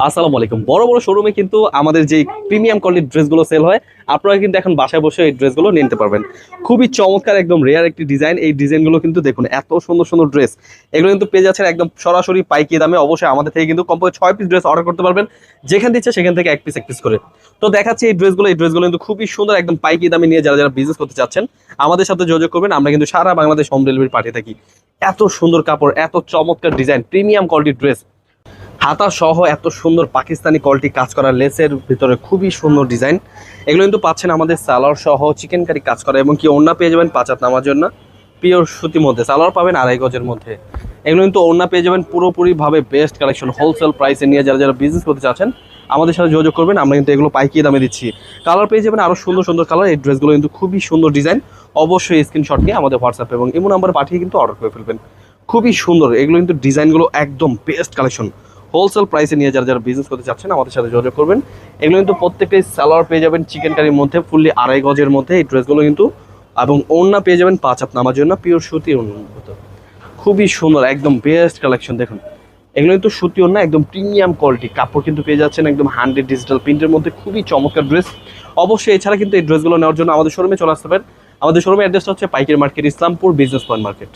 আসসালামু আলাইকুম। বড় বড় শোরুমে কিন্তু আমাদের যে প্রিমিয়াম কোয়ালিটির ড্রেসগুলো সেল হয়, আপনারা কিন্তু এখন বাসায় বসে এই ড্রেসগুলো নিতে পারবেন। খুবই চমৎকার, একদম রেয়ার একটি ডিজাইন। এই ডিজাইনগুলো কিন্তু দেখুন, এত সুন্দর সুন্দর ড্রেস। এগুলো কিন্তু পেয়ে যাচ্ছেন একদম সরাসরি পাইকারি দামে। অবশ্যই আমাদের থেকে কিন্তু কমপক্ষে 6 পিস ড্রেস অর্ডার করতে পারবেন, যেখান দিচ্ছে সেখান থেকে এক পিস এক পিস করে। তো দেখাচ্ছি এই ড্রেসগুলো কিন্তু খুবই সুন্দর, একদম পাইকারি দামে নিয়ে যারা যারা বিজনেস করতে চাচ্ছেন আমাদের সাথে যোগাযোগ করবেন। আমরা কিন্তু সারা বাংলাদেশ হোম ডেলিভারি পাঠিয়ে থাকি। এত সুন্দর কাপড়, এত চমৎকার ডিজাইন, প্রিমিয়াম কোয়ালিটির ড্রেস, হাতা সহ এত সুন্দর পাকিস্তানি কোয়ালিটি কাজ করা, লেসের ভিতরে খুবই সুন্দর ডিজাইন। এগুলো কিন্তু পাচ্ছেন আমাদের সালোয়ার সহ চিকেন কারি কাজ করা, এবং কি ওড়না পেয়ে যাবেন 5 হাত নামার জন্য পিওর সুতির মধ্যে। সালোয়ার পাবেন 2.5 গজের মধ্যে। এগুলো কিন্তু ওড়না পেয়ে যাবেন পুরোপুরি ভাবে বেস্ট কালেকশন, হোলসেল প্রাইসে নিয়ে যারা যারা বিজনেস করতে চাচ্ছেন আমাদের সাথে যোগাযোগ করবেন। আমরা কিন্তু এগুলো পাইকারি দামে দিচ্ছি। কালার পেয়ে যাবেন আরো সুন্দর সুন্দর কালার। এই ড্রেসগুলো কিন্তু খুবই সুন্দর ডিজাইন। অবশ্যই স্ক্রিনশট নিয়ে আমাদের হোয়াটসঅ্যাপ এবং ইমো নাম্বার পাঠিয়ে কিন্তু অর্ডার করে ফেলবেন। খুবই সুন্দর এগুলো কিন্তু ডিজাইনগুলো, একদম বেস্ট কালেকশন। হোলসেল প্রাইসে নিয়ে যারা যারা বিজনেস করতে চাচ্ছেন আমাদের সাথে যোগাযোগ করবেন। এগুলো কিন্তু প্রত্যেকটাই সালোয়ার পেয়ে যাবেন চিকেন কারির মধ্যে, ফুললি 2.5 গজের মধ্যে এই ড্রেসগুলো কিন্তু। এবং ওড়না পেয়ে যাবেন 5 হাত নামার জন্য পিওর সুতি ওড়না। খুবই সুন্দর, একদম বেস্ট কালেকশন। দেখুন এগুলো কিন্তু সুতি ওড়না, একদম প্রিমিয়াম কোয়ালিটি কাপড় কিন্তু পেয়ে যাচ্ছেন একদম 100 ডিজিটাল প্রিন্টের মধ্যে। খুবই চমৎকার ড্রেস। অবশ্যই এছাড়া কিন্তু এই ড্রেসগুলো নেওয়ার জন্য আমাদের শোরুমে চলে আসতে পারেন। আমাদের শোরুমের অ্যাড্রেসটা হচ্ছে পাইকারি market, Islampur business point market.